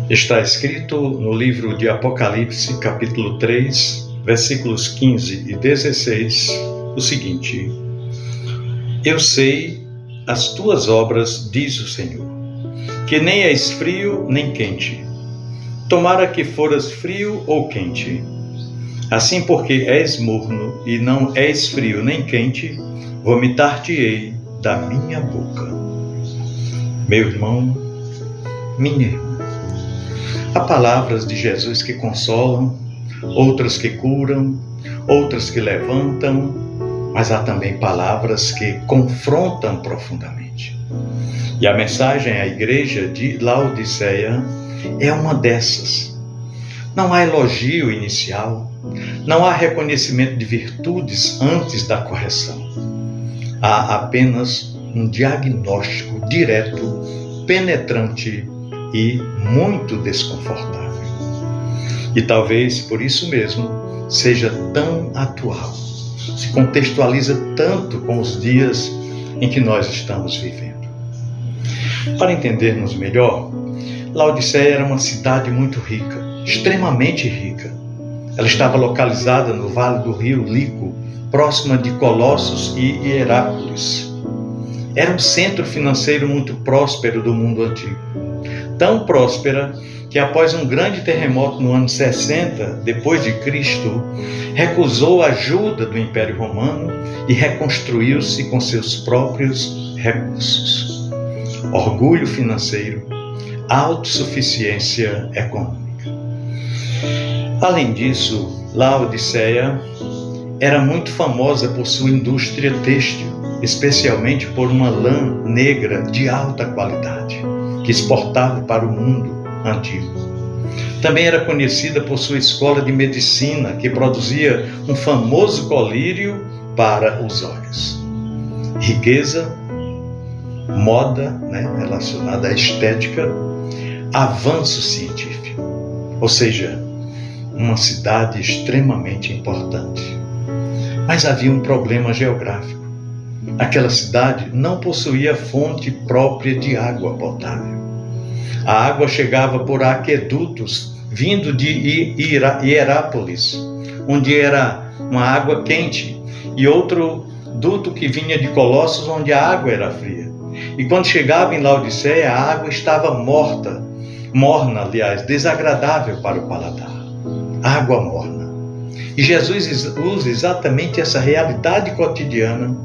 Está escrito no livro de Apocalipse, capítulo 3, versículos 15 e 16, o seguinte: Eu sei as tuas obras, diz o Senhor, que nem és frio nem quente. Tomara que foras frio ou quente. Assim, porque és morno e não és frio nem quente, vomitar-te-ei da minha boca. Meu irmão, minha irmã, há palavras de Jesus que consolam, outras que curam, outras que levantam, mas há também palavras que confrontam profundamente. E a mensagem à igreja de Laodiceia é uma dessas. Não há elogio inicial, não há reconhecimento de virtudes antes da correção. Há apenas um diagnóstico direto, penetrante e muito desconfortável. E talvez por isso mesmo seja tão atual, se contextualiza tanto com os dias em que nós estamos vivendo. Para entendermos melhor, Laodiceia era uma cidade muito rica, extremamente rica. Ela estava localizada no vale do rio Lico, próxima de Colossos e Hierápolis. Era um centro financeiro muito próspero do mundo antigo. Tão próspera que após um grande terremoto no ano 60 depois de Cristo, recusou a ajuda do Império Romano e reconstruiu-se com seus próprios recursos. Orgulho financeiro, autossuficiência econômica. Além disso, Laodiceia era muito famosa por sua indústria têxtil, especialmente por uma lã negra de alta qualidade, que exportava para o mundo antigo. Também era conhecida por sua escola de medicina, que produzia um famoso colírio para os olhos. Riqueza, moda, relacionada à estética, avanço científico, ou seja, uma cidade extremamente importante. Mas havia um problema geográfico. Aquela cidade não possuía fonte própria de água potável. A água chegava por aquedutos vindo de Hierápolis, onde era uma água quente, e outro duto que vinha de Colossos, onde a água era fria. E quando chegava em Laodiceia, a água estava morna, desagradável para o paladar. Água morna. E Jesus usa exatamente essa realidade cotidiana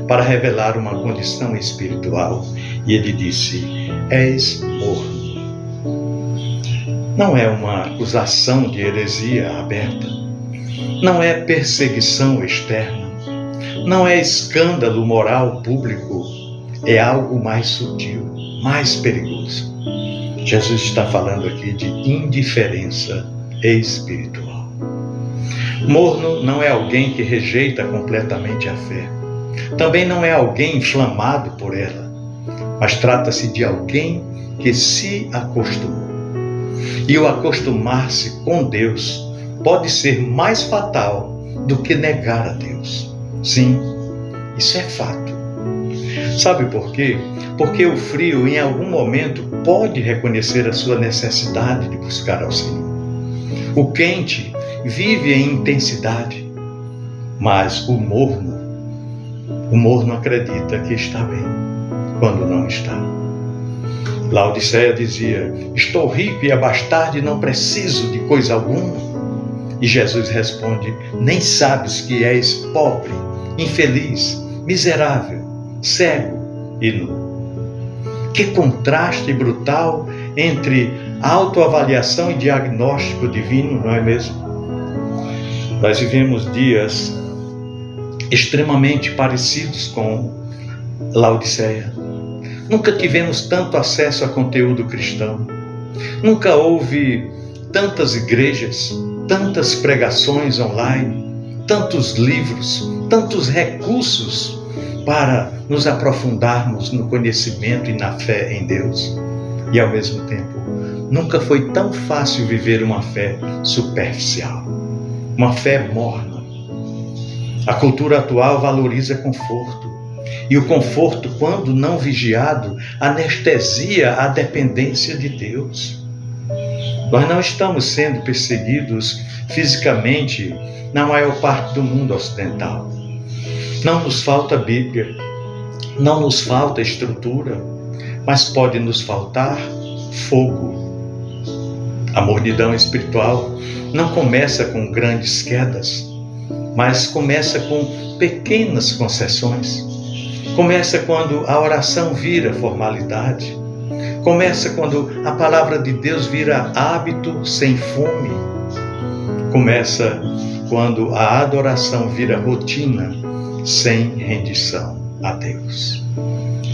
para revelar uma condição espiritual. E ele disse: és morno. Não é uma acusação de heresia aberta. Não é perseguição externa. Não é escândalo moral público. É algo mais sutil, mais perigoso. Jesus está falando aqui de indiferença espiritual. Morno não é alguém que rejeita completamente a fé. Também não é alguém inflamado por ela, mas trata-se de alguém que se acostumou. E o acostumar-se com Deus pode ser mais fatal do que negar a Deus. Sim, isso é fato. Sabe por quê? Porque o frio, em algum momento, pode reconhecer a sua necessidade de buscar ao Senhor. O quente vive em intensidade, mas o morno acredita que está bem, quando não está. Laodiceia dizia: estou rico e abastado e não preciso de coisa alguma. E Jesus responde: nem sabes que és pobre, infeliz, miserável, cego e nu. Que contraste brutal entre autoavaliação e diagnóstico divino, não é mesmo? Nós vivemos dias extremamente parecidos com Laodiceia. Nunca tivemos tanto acesso a conteúdo cristão. Nunca houve tantas igrejas, tantas pregações online, tantos livros, tantos recursos para nos aprofundarmos no conhecimento e na fé em Deus. E ao mesmo tempo, nunca foi tão fácil viver uma fé superficial, uma fé morna. A cultura atual valoriza conforto, E o conforto, quando não vigiado, anestesia a dependência de Deus. Nós não estamos sendo perseguidos fisicamente na maior parte do mundo ocidental. Não nos falta Bíblia, não nos falta estrutura, mas pode nos faltar fogo. A mornidão espiritual não começa com grandes quedas, mas começa com pequenas concessões. Começa quando a oração vira formalidade. Começa quando a palavra de Deus vira hábito sem fome. Começa quando a adoração vira rotina sem rendição a Deus.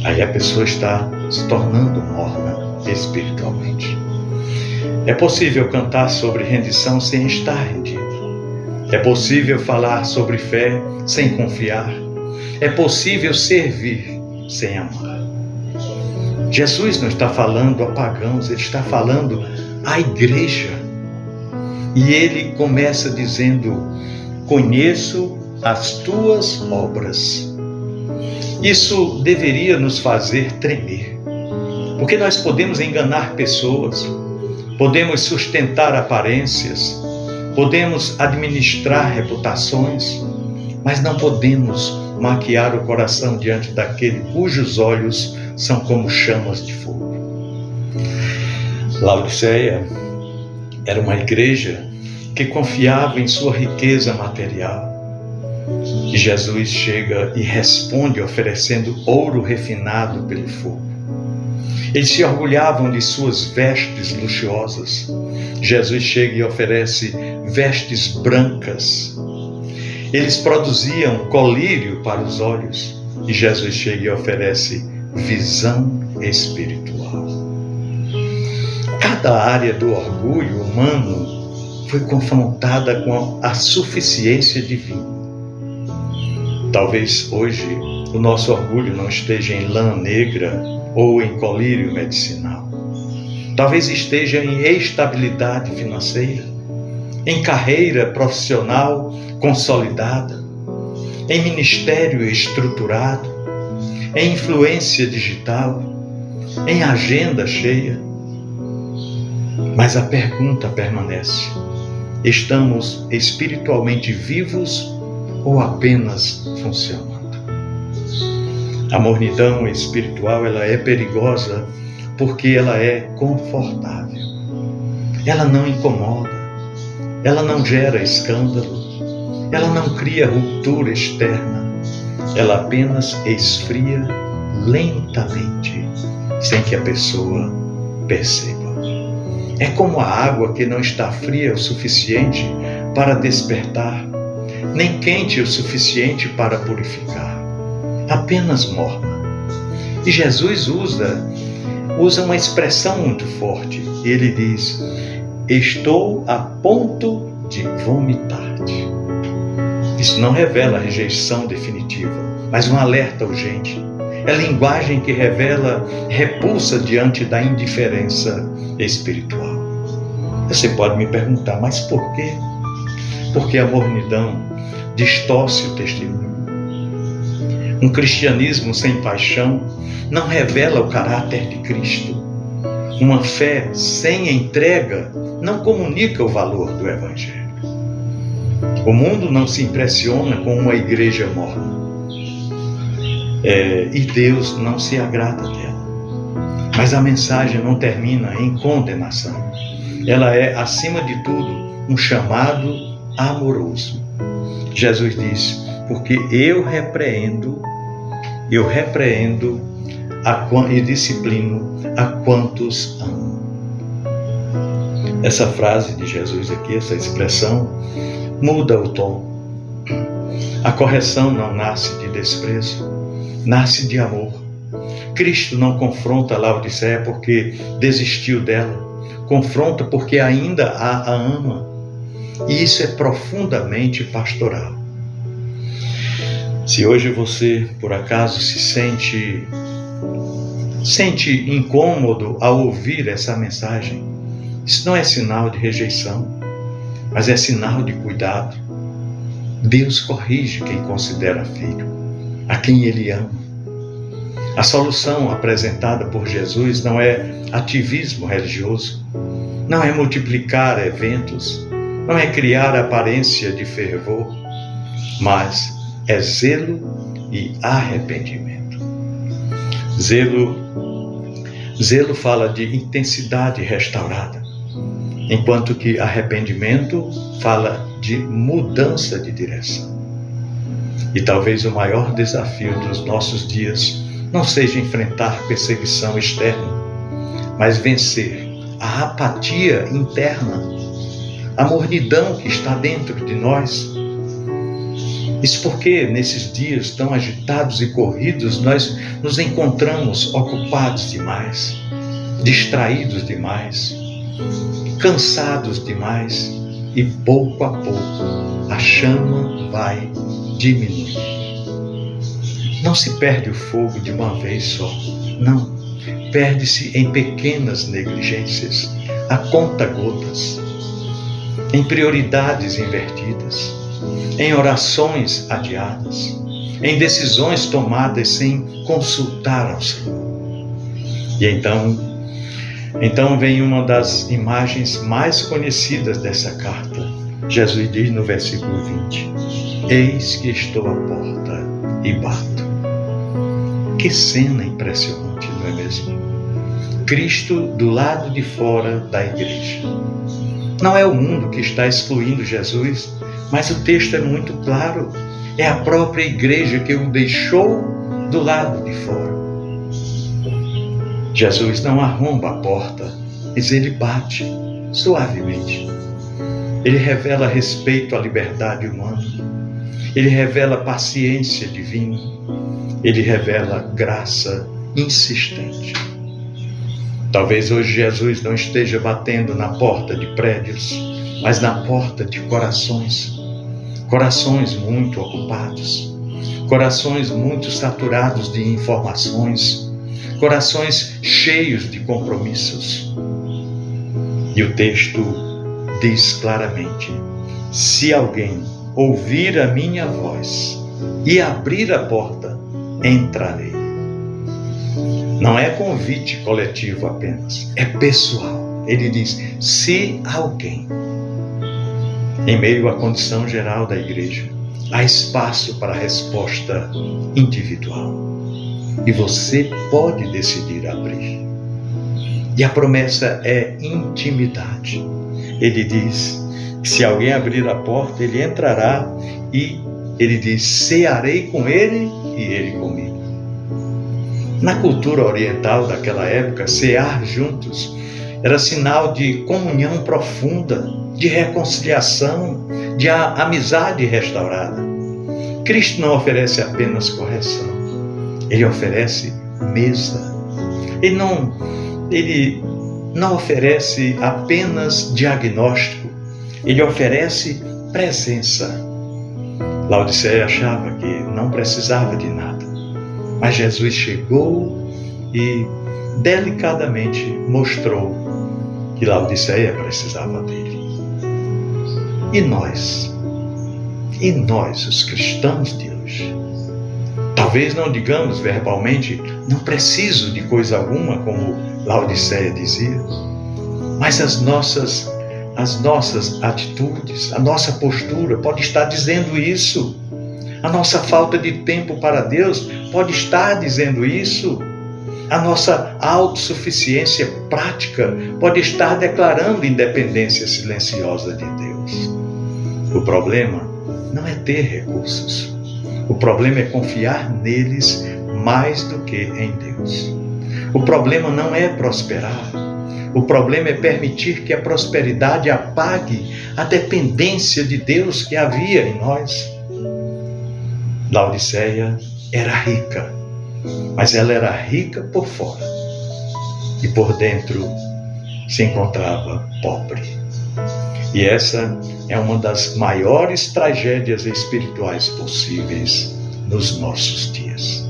Aí a pessoa está se tornando morna espiritualmente. É possível cantar sobre rendição sem estar rendido. É possível falar sobre fé sem confiar. É possível servir sem amar. Jesus não está falando a pagãos, ele está falando à igreja. E ele começa dizendo: conheço as tuas obras. Isso deveria nos fazer tremer, porque nós podemos enganar pessoas, podemos sustentar aparências, podemos administrar reputações, mas não podemos maquiar o coração diante daquele cujos olhos são como chamas de fogo. Laodiceia era uma igreja que confiava em sua riqueza material. E Jesus chega e responde oferecendo ouro refinado pelo fogo. Eles se orgulhavam de suas vestes luxuosas. Jesus chega e oferece vestes brancas. Eles produziam colírio para os olhos. E Jesus chega e oferece visão espiritual. Cada área do orgulho humano foi confrontada com a suficiência divina. Talvez hoje o nosso orgulho não esteja em lã negra ou em colírio medicinal. Talvez esteja em estabilidade financeira, em carreira profissional consolidada, em ministério estruturado, em influência digital, em agenda cheia. Mas a pergunta permanece: estamos espiritualmente vivos ou apenas funcionando? A mornidão espiritual, ela é perigosa porque ela é confortável. Ela não incomoda, ela não gera escândalo, ela não cria ruptura externa, ela apenas esfria lentamente, sem que a pessoa perceba. É como a água que não está fria o suficiente para despertar, nem quente o suficiente para purificar, apenas morna. E Jesus usa uma expressão muito forte. Ele diz: estou a ponto de vomitar-te. Isso não revela rejeição definitiva, mas um alerta urgente. É linguagem que revela repulsa diante da indiferença espiritual. Você pode me perguntar, mas por quê? Porque a mornidão distorce o testemunho. Um cristianismo sem paixão não revela o caráter de Cristo. Uma fé sem entrega não comunica o valor do Evangelho. O mundo não se impressiona com uma igreja morna. E Deus não se agrada dela. Mas a mensagem não termina em condenação. Ela é, acima de tudo, um chamado amoroso. Jesus diz: porque eu repreendo e disciplino a quantos amo. Essa frase de Jesus aqui, essa expressão, muda o tom. A correção não nasce de desprezo, nasce de amor. Cristo não confronta Laodiceia porque desistiu dela, confronta porque ainda a ama. E isso é profundamente pastoral. Se hoje você, por acaso, se sente incômodo ao ouvir essa mensagem, isso não é sinal de rejeição, mas é sinal de cuidado. Deus corrige quem considera filho. a quem Ele ama. A solução apresentada por Jesus não é ativismo religioso, não é multiplicar eventos, não é criar aparência de fervor, mas é zelo e arrependimento. Zelo fala de intensidade restaurada, enquanto que arrependimento fala de mudança de direção. E talvez o maior desafio dos nossos dias não seja enfrentar perseguição externa, mas vencer a apatia interna, a mornidão que está dentro de nós. Isso porque nesses dias tão agitados e corridos nós nos encontramos ocupados demais, distraídos demais, cansados demais, e pouco a pouco a chama vai diminuir. Não se perde o fogo de uma vez só, não. Perde-se em pequenas negligências, a conta-gotas, em prioridades invertidas, em orações adiadas, em decisões tomadas sem consultar ao Senhor. E então vem uma das imagens mais conhecidas dessa carta. Jesus diz no versículo 20: eis que estou à porta e bato. Que cena impressionante, não é mesmo? Cristo do lado de fora da igreja. Não é o mundo que está excluindo Jesus, mas o texto é muito claro. É a própria igreja que o deixou do lado de fora. Jesus não arromba a porta, mas ele bate suavemente. Ele revela respeito à liberdade humana. Ele revela paciência divina. Ele revela graça insistente. Talvez hoje Jesus não esteja batendo na porta de prédios, mas na porta de corações. Corações muito ocupados. Corações muito saturados de informações. Corações cheios de compromissos. E o texto diz claramente: se alguém ouvir a minha voz e abrir a porta, entrarei. Não é convite coletivo apenas, é pessoal. Ele diz: se alguém. Em meio à condição geral da igreja, há espaço para a resposta individual. E você pode decidir abrir. E a promessa é intimidade. Ele diz que se alguém abrir a porta, ele entrará, e ele diz: cearei com ele e ele comigo. Na cultura oriental daquela época, cear juntos era sinal de comunhão profunda, de reconciliação, de amizade restaurada. Cristo não oferece apenas correção, ele oferece mesa. Ele não oferece apenas diagnóstico, ele oferece presença. Laodiceia achava que não precisava de nada, mas Jesus chegou e delicadamente mostrou que Laodiceia precisava dele. E nós, os cristãos de hoje, talvez não digamos verbalmente: não preciso de coisa alguma, como Laodiceia dizia, mas as nossas atitudes, a nossa postura pode estar dizendo isso. A nossa falta de tempo para Deus pode estar dizendo isso. A nossa autossuficiência prática pode estar declarando independência silenciosa de Deus. O problema não é ter recursos. O problema é confiar neles mais do que em Deus. O problema não é prosperar. O problema é permitir que a prosperidade apague a dependência de Deus que havia em nós. Laodiceia era rica, mas ela era rica por fora e por dentro se encontrava pobre. E essa é uma das maiores tragédias espirituais possíveis nos nossos dias.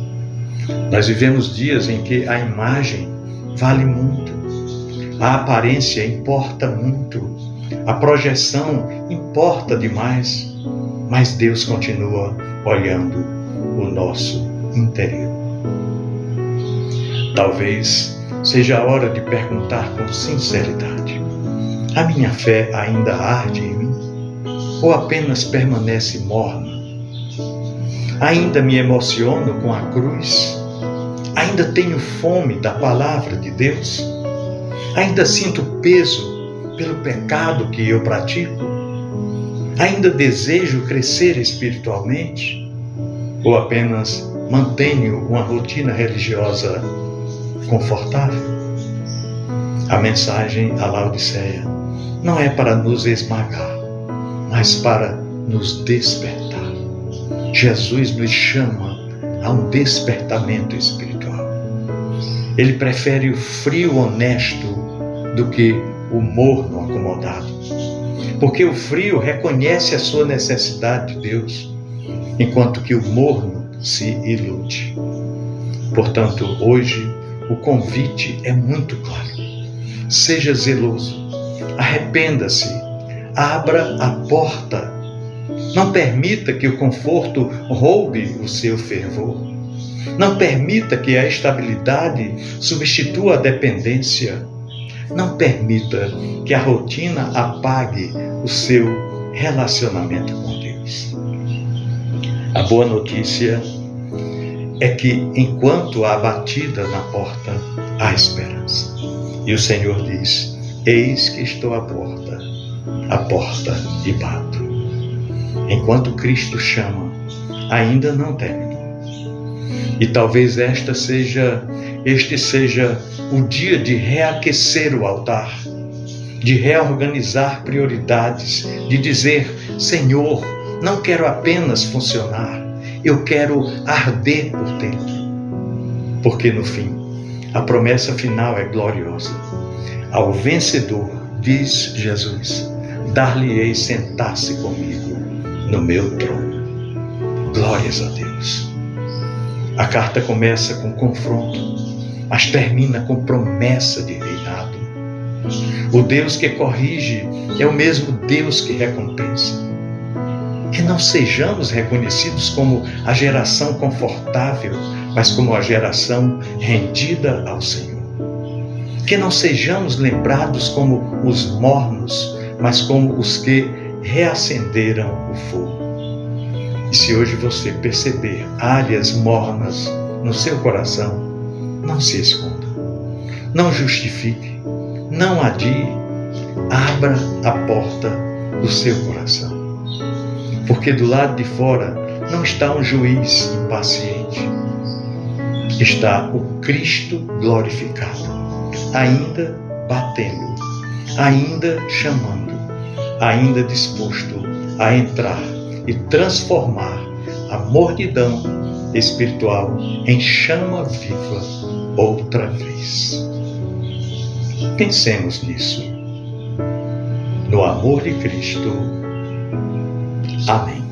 Nós vivemos dias em que a imagem vale muito, a aparência importa muito, a projeção importa demais, mas Deus continua olhando o nosso interior. Talvez seja a hora de perguntar com sinceridade: a minha fé ainda arde em mim? Ou apenas permanece morna? Ainda me emociono com a cruz? Ainda tenho fome da palavra de Deus? Ainda sinto peso pelo pecado que eu pratico? Ainda desejo crescer espiritualmente? Ou apenas mantenho uma rotina religiosa confortável? A mensagem à Laodiceia não é para nos esmagar, mas para nos despertar. Jesus nos chama a um despertamento espiritual. Ele prefere o frio honesto do que o morno acomodado, porque o frio reconhece a sua necessidade de Deus, enquanto que o morno se ilude. Portanto, hoje o convite é muito claro: seja zeloso, arrependa-se, abra a porta. Não permita que o conforto roube o seu fervor. Não permita que a estabilidade substitua a dependência. Não permita que a rotina apague o seu relacionamento com Deus. A boa notícia é que, enquanto há batida na porta, há esperança. E o Senhor diz: eis que estou à porta e bato. Enquanto Cristo chama, ainda não terminou. E talvez este seja o dia de reaquecer o altar, de reorganizar prioridades, de dizer: Senhor, não quero apenas funcionar, eu quero arder por dentro. Porque no fim, a promessa final é gloriosa. Ao vencedor, diz Jesus, dar-lhe-ei sentar-se comigo no meu trono. Glórias a Deus. A carta começa com confronto, mas termina com promessa de reinado. O Deus que corrige é o mesmo Deus que recompensa. Que não sejamos reconhecidos como a geração confortável, mas como a geração rendida ao Senhor. Que não sejamos lembrados como os mornos, mas como os que reacenderam o fogo. E se hoje você perceber áreas mornas no seu coração, não se esconda, não justifique, não adie, abra a porta do seu coração. Porque do lado de fora não está um juiz impaciente, está o Cristo glorificado, ainda batendo, ainda chamando, ainda disposto a entrar e transformar a mornidão espiritual em chama viva outra vez. Pensemos nisso. No amor de Cristo. Amém.